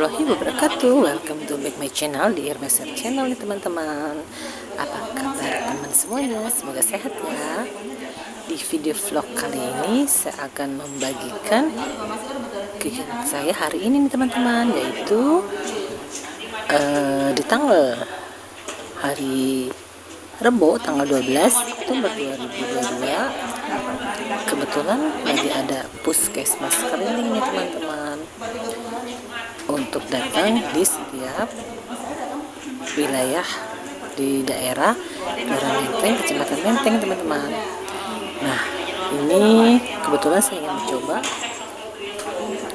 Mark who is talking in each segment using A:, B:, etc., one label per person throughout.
A: warahmatullahi wabarakatuh. Welcome to back my channel di Irmeser Channel nih teman-teman. Apa kabar teman semuanya? Semoga sehat ya. Di video vlog kali ini saya akan membagikan kegiatan saya hari ini nih teman-teman, yaitu di tanggal hari Rebo tanggal 12 Oktober 2022 kebetulan lagi ada puskesmas keliling nih teman-teman, untuk datang di setiap wilayah di daerah Kelurahan Menteng, Kecamatan Menteng teman-teman. Nah, ini kebetulan saya ingin mencoba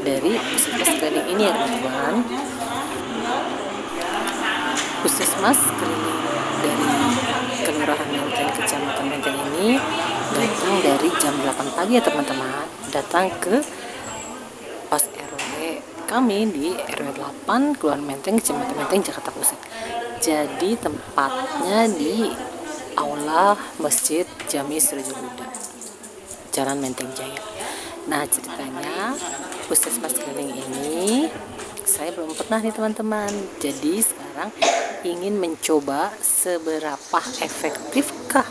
A: dari puskesmas keliling ini ya teman-teman. Puskesmas keliling dari Kelurahan Menteng, Kecamatan Menteng ini datang dari jam 8 pagi ya teman-teman, datang ke pos RW kami di RW 8 Kelurahan Menteng, Kecamatan Menteng, Jakarta Pusat. Jadi tempatnya di Aula Masjid Jami Suraja Huda, Jalan Menteng Jaya. Nah, ceritanya puskesmas keliling ini saya belum pernah nih teman-teman. Jadi sekarang ingin mencoba seberapa efektifkah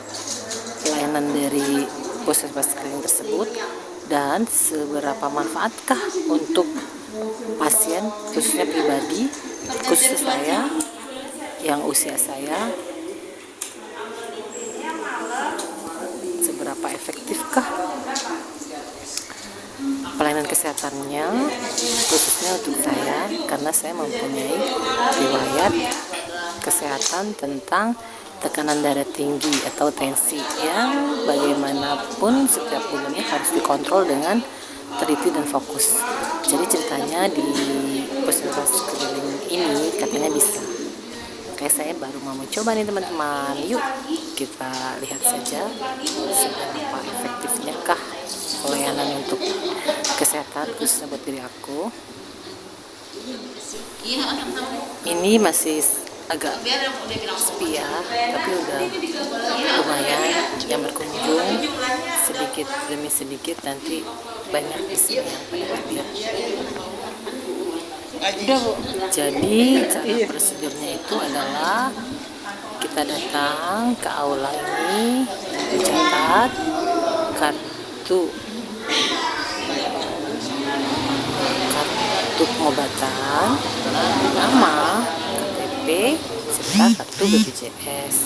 A: pelayanan dari puskesmas keliling tersebut dan seberapa manfaatkah untuk pasien, khususnya pribadi, khususnya saya yang usia saya, seberapa efektifkah pelayanan kesehatannya khususnya untuk saya, karena saya mempunyai riwayat kesehatan tentang tekanan darah tinggi atau tensi yang bagaimanapun setiap bulannya harus dikontrol dengan teliti dan fokus. Jadi ceritanya di puskesmas keliling ini katanya bisa. Kayak saya baru mau mencoba nih teman-teman. Yuk kita lihat saja seberapa efektifnya kah pelayanan untuk kesehatan khususnya buat diri aku. Ini masih agak sepi ya, tapi udah lumayan yang berkunjung sedikit demi sedikit, nanti banyak di sini yang pada hadir. Jadi cara prosedurnya itu adalah kita datang ke aula ini, mencatat kartu pengobatan, nama, KTP, serta kartu BPJS.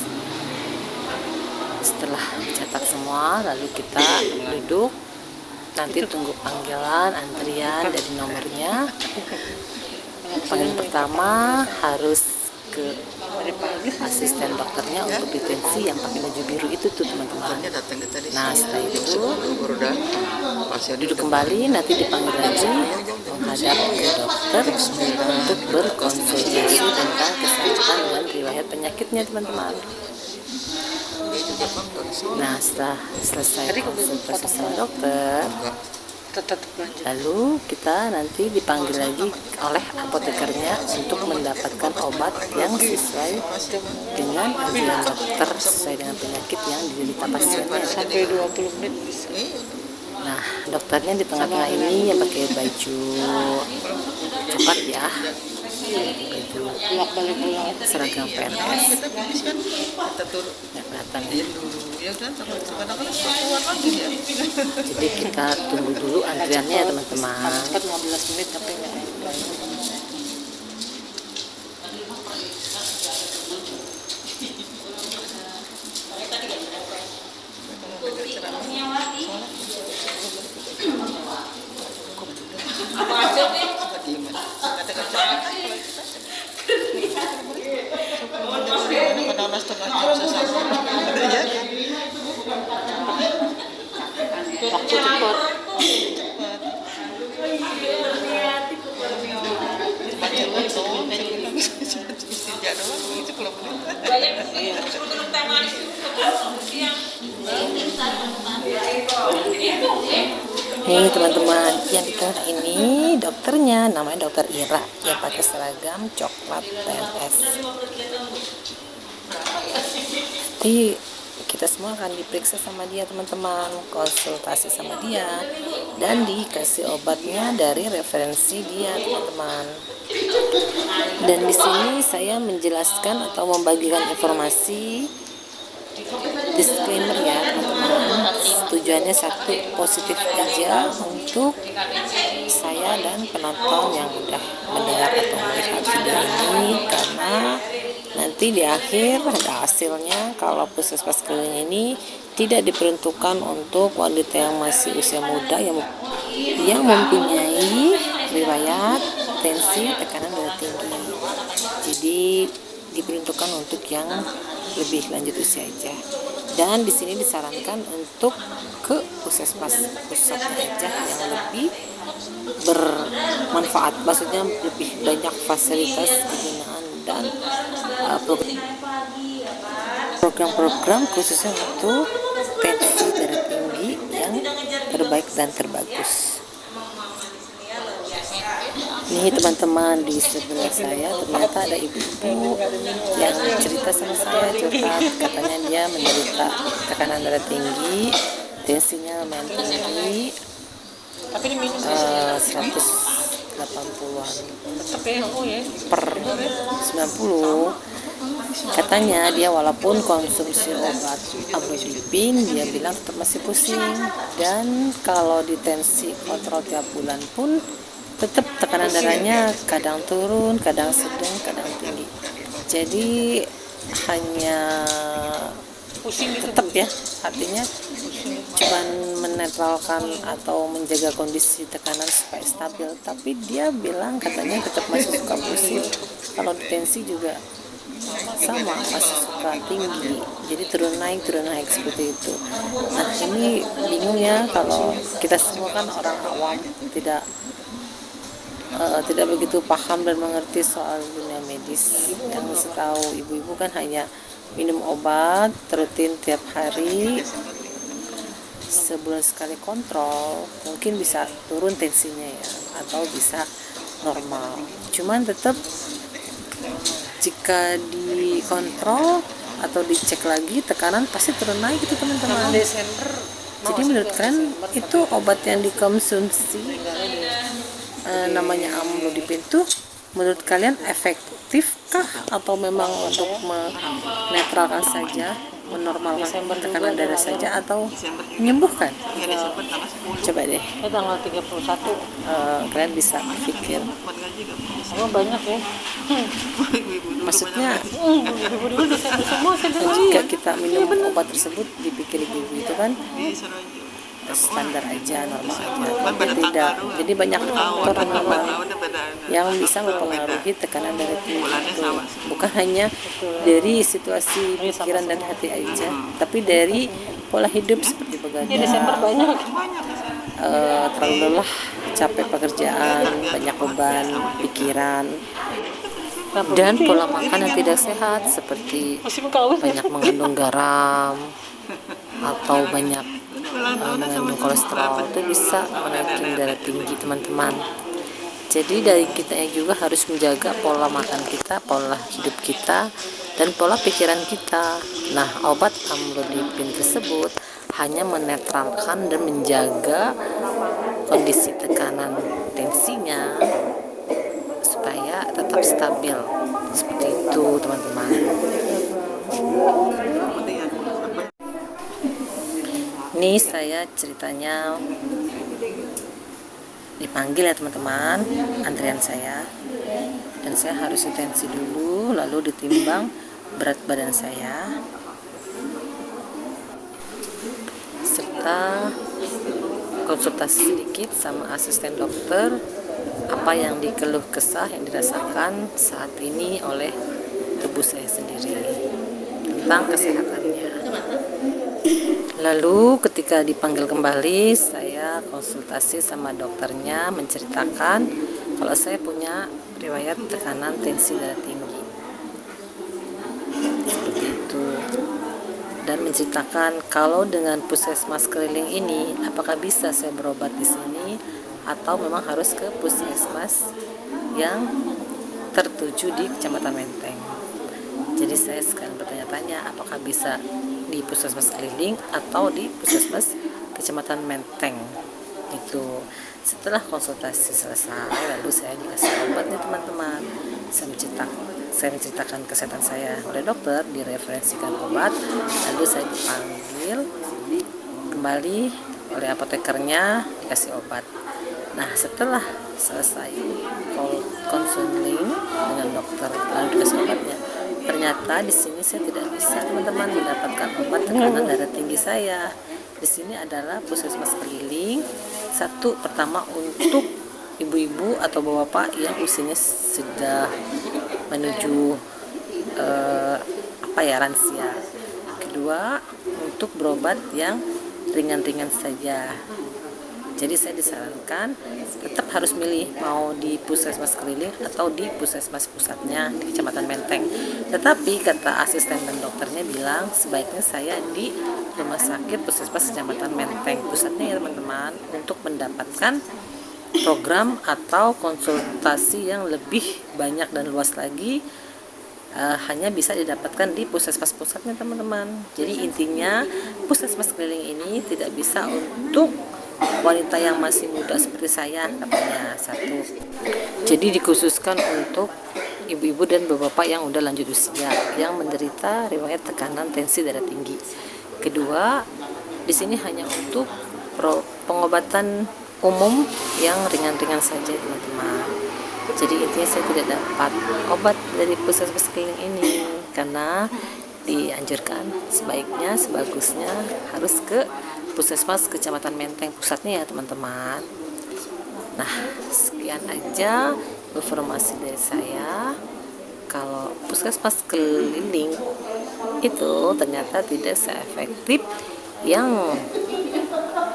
A: Setelah dicatat semua, lalu kita duduk, nanti tunggu panggilan, antrian dari nomornya. Panggilan pertama harus ke asisten dokternya untuk detensi yang pakai baju biru itu tuh teman-teman. Nah, setelah itu duduk kembali, nanti dipanggil lagi menghadap ke dokter untuk berkonsultasi tentang kesehatan dan riwayat penyakitnya teman-teman. Nah, setelah selesai konsultasi sama dokter, lalu kita nanti dipanggil lagi oleh apotekernya untuk mendapatkan obat yang sesuai dengan anjuran dokter, sesuai dengan penyakit yang diderita pasiennya.
B: Sampai 20 menit bisa.
A: Nah, dokternya di tengah-tengah ini ya pakai baju coklat ya, baju seragam PNS. Nggak kelihatan ya. Jadi kita tunggu dulu antriannya ya teman-teman.
B: Cepat 15 menit tapi nggak. Waktu cepat.
A: Nih teman-teman, yang di tengah ini dokternya, namanya dokter Ira, yang pakai seragam coklat PNS. Jadi kita semua akan diperiksa sama dia teman-teman, konsultasi sama dia, dan dikasih obatnya dari referensi dia teman-teman. Dan di sini saya menjelaskan atau membagikan informasi disclaimer ya teman-teman. Tujuannya satu, positif aja untuk saya dan penonton yang udah mendengar atau melihat video ini, karena nanti di akhir ada hasilnya kalau puskesmas keliling ini tidak diperuntukkan untuk wanita yang masih usia muda yang mempunyai riwayat tensi, tekanan darah tinggi. Jadi diperuntukkan untuk yang lebih lanjut usia aja. Dan di sini disarankan untuk ke puskesmas pusat aja yang lebih bermanfaat, maksudnya lebih banyak fasilitas kegunaan dan program-program khususnya untuk tensi darah tinggi yang terbaik dan terbagus. Nih teman-teman, di sebelah saya ternyata ada ibu-ibu yang cerita sama saya, curhat, katanya dia menderita tekanan darah tinggi, tensinya lumayan tinggi, 180-an per 90. Katanya dia walaupun konsumsi obat amlodipin, dia bilang tetap masih pusing, dan kalau di tensi kontrol tiap bulan pun tetap tekanan darahnya kadang turun, kadang sedang, kadang tinggi. Jadi hanya tetap ya, artinya cuman menetralkan atau menjaga kondisi tekanan supaya stabil. Tapi dia bilang katanya tetap masih suka pusing. Kalau di tensi juga sama, masih suka tinggi, jadi turun naik seperti itu. Nah ini bingung ya, kalau kita semua kan orang awam, tidak begitu paham dan mengerti soal dunia medis. Yang setahu ibu-ibu kan hanya minum obat rutin tiap hari, sebulan sekali kontrol, mungkin bisa turun tensinya ya, atau bisa normal. Cuman tetap jika dikontrol atau dicek lagi tekanan pasti turun naik gitu teman-teman. Jadi menurut kalian itu obat yang dikonsumsi namanya amlodipin itu menurut kalian efektifkah atau memang untuk menetralkan saja, menormalkan tekanan darah saja, atau menyembuhkan? Coba deh
B: tanggal 31
A: kalian bisa pikir.
B: banyak ya.
A: Maksudnya jika kita minum obat tersebut, dipikir ibu itu kan standar aja, normal aja, tapi tidak. Jadi banyak faktor yang bisa mempengaruhi tekanan darah tinggi itu, bukan hanya dari situasi pikiran dan hati aja, tapi dari pola hidup seperti begadang, terlalu lelah, capek pekerjaan, banyak beban pikiran, dan pola makan yang tidak sehat seperti banyak mengandung garam atau banyak mengandung kolesterol, itu bisa menaikkan darah tinggi teman-teman. Jadi dari kita juga harus menjaga pola makan kita, pola hidup kita, dan pola pikiran kita. Nah, obat amlodipin tersebut hanya menetralkan dan menjaga kondisi tekanan tensinya supaya tetap stabil, seperti itu teman-teman. Ini saya ceritanya dipanggil ya teman-teman, antrian saya, dan saya harus tensi dulu, lalu ditimbang berat badan saya, serta konsultasi sedikit sama asisten dokter apa yang dikeluh kesah yang dirasakan saat ini oleh tubuh saya sendiri tentang kesehatannya. Lalu ketika dipanggil kembali, saya konsultasi sama dokternya, menceritakan kalau saya punya riwayat tekanan tensi darah tinggi seperti itu, dan menceritakan kalau dengan puskesmas keliling ini apakah bisa saya berobat di sini atau memang harus ke puskesmas yang tertuju di Kecamatan Menteng. Jadi saya sekarang bertanya-tanya apakah bisa di puskesmas keliling atau di puskesmas Kecamatan Menteng itu. Setelah konsultasi selesai, lalu saya dikasih obat nih teman-teman. Saya menceritakan kesehatan saya oleh dokter, direferensikan obat, lalu saya dipanggil kembali oleh apotekernya, dikasih obat. Nah, setelah selesai konseling dengan dokter lalu dikasih obatnya, ternyata di sini saya tidak bisa teman-teman mendapatkan obat tekanan darah tinggi saya. Di sini adalah puskesmas keliling. Satu, pertama untuk ibu-ibu atau bapak yang usianya sudah menuju lansia. Kedua, untuk berobat yang ringan-ringan saja. Jadi saya disarankan tetap harus milih mau di puskesmas keliling atau di puskesmas pusatnya di Kecamatan Menteng. Tetapi kata asisten dan dokternya bilang sebaiknya saya di rumah sakit puskesmas Kecamatan Menteng pusatnya ya teman-teman, untuk mendapatkan program atau konsultasi yang lebih banyak dan luas lagi. Hanya bisa didapatkan di puskesmas pusatnya teman-teman. Jadi intinya puskesmas keliling ini tidak bisa untuk wanita yang masih muda seperti saya katanya. Satu, jadi dikhususkan untuk ibu-ibu dan bapak yang udah lanjut usia yang menderita riwayat tekanan tensi darah tinggi. Kedua, di sini hanya untuk pengobatan umum yang ringan-ringan saja teman-teman. Jadi intinya saya tidak dapat obat dari puskesmas keliling ini karena dianjurkan sebagusnya harus ke puskesmas Kecamatan Menteng pusatnya ya teman-teman. Nah, sekian aja informasi dari saya. Kalau puskesmas keliling itu ternyata tidak seefektif yang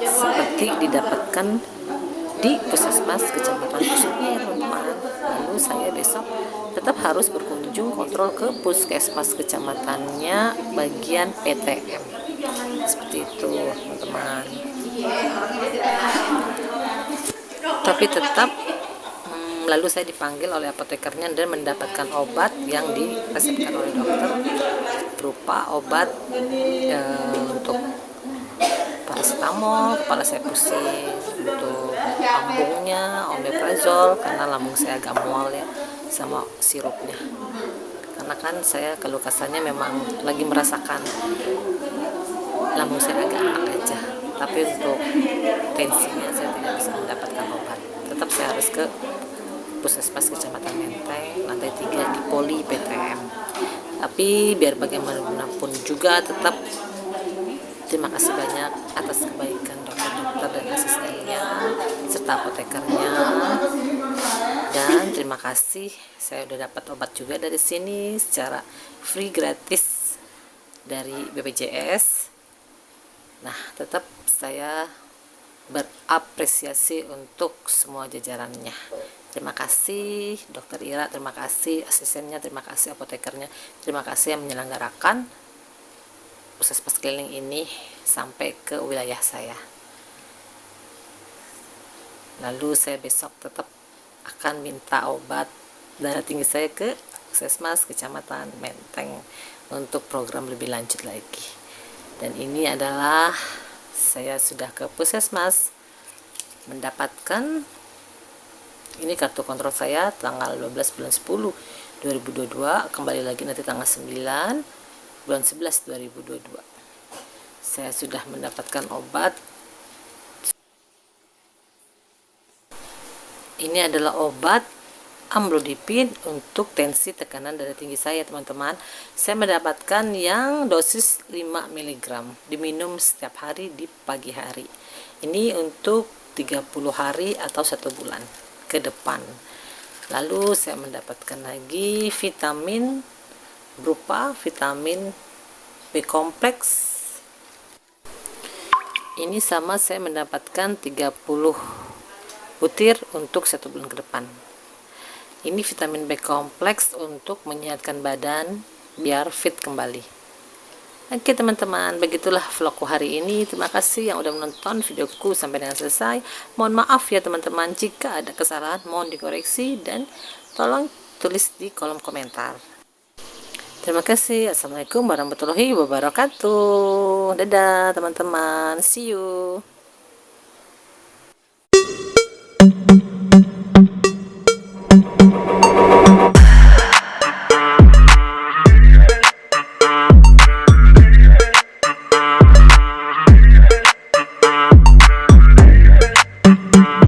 A: seperti didapatkan di puskesmas Kecamatan pusatnya ya teman-teman. Lalu saya besok tetap harus berkunjung kontrol ke puskesmas kecamatannya bagian PTM. Seperti itu teman-teman. Tapi tetap lalu saya dipanggil oleh apotekernya dan mendapatkan obat yang diresepkan oleh dokter berupa obat untuk paracetamol, kepala saya pusing, untuk lambungnya omeprazol karena lambung saya agak mual ya, sama sirupnya. Karena kan saya kelukasannya memang lagi merasakan lambung saya agak enak aja, tapi untuk tensinya saya tidak bisa mendapatkan obat. Tetap saya harus ke puskesmas Kecamatan Menteng lantai 3 di Poli PTM. Tapi biar bagaimanapun juga tetap terima kasih banyak atas kebaikan dokter-dokter dan asistennya serta apotekernya. Dan terima kasih saya udah dapat obat juga dari sini secara free gratis dari BPJS. Nah, tetap saya berapresiasi untuk semua jajarannya. Terima kasih Dokter Ira, terima kasih asistennya, terima kasih apotekernya, terima kasih yang menyelenggarakan puskesmas keliling ini sampai ke wilayah saya. Lalu saya besok tetap akan minta obat darah tinggi saya ke puskesmas Kecamatan Menteng untuk program lebih lanjut lagi. Dan ini adalah saya sudah ke puskesmas mendapatkan ini kartu kontrol saya tanggal 12 bulan 10 2022, kembali lagi nanti tanggal 9 bulan 11 2022. Saya sudah mendapatkan obat. Ini adalah obat amlodipin untuk tensi tekanan darah tinggi saya teman-teman. Saya mendapatkan yang dosis 5 mg diminum setiap hari di pagi hari. Ini untuk 30 hari atau 1 bulan ke depan. Lalu saya mendapatkan lagi vitamin berupa vitamin B kompleks. Ini sama saya mendapatkan 30 butir untuk 1 bulan ke depan. Ini vitamin B kompleks untuk menyehatkan badan biar fit kembali. Oke teman-teman, begitulah vlogku hari ini. Terima kasih yang udah menonton videoku sampai dengan selesai. Mohon maaf ya teman-teman jika ada kesalahan, mohon dikoreksi dan tolong tulis di kolom komentar. Terima kasih. Assalamualaikum warahmatullahi wabarakatuh. Dadah teman-teman, see you. Thank you.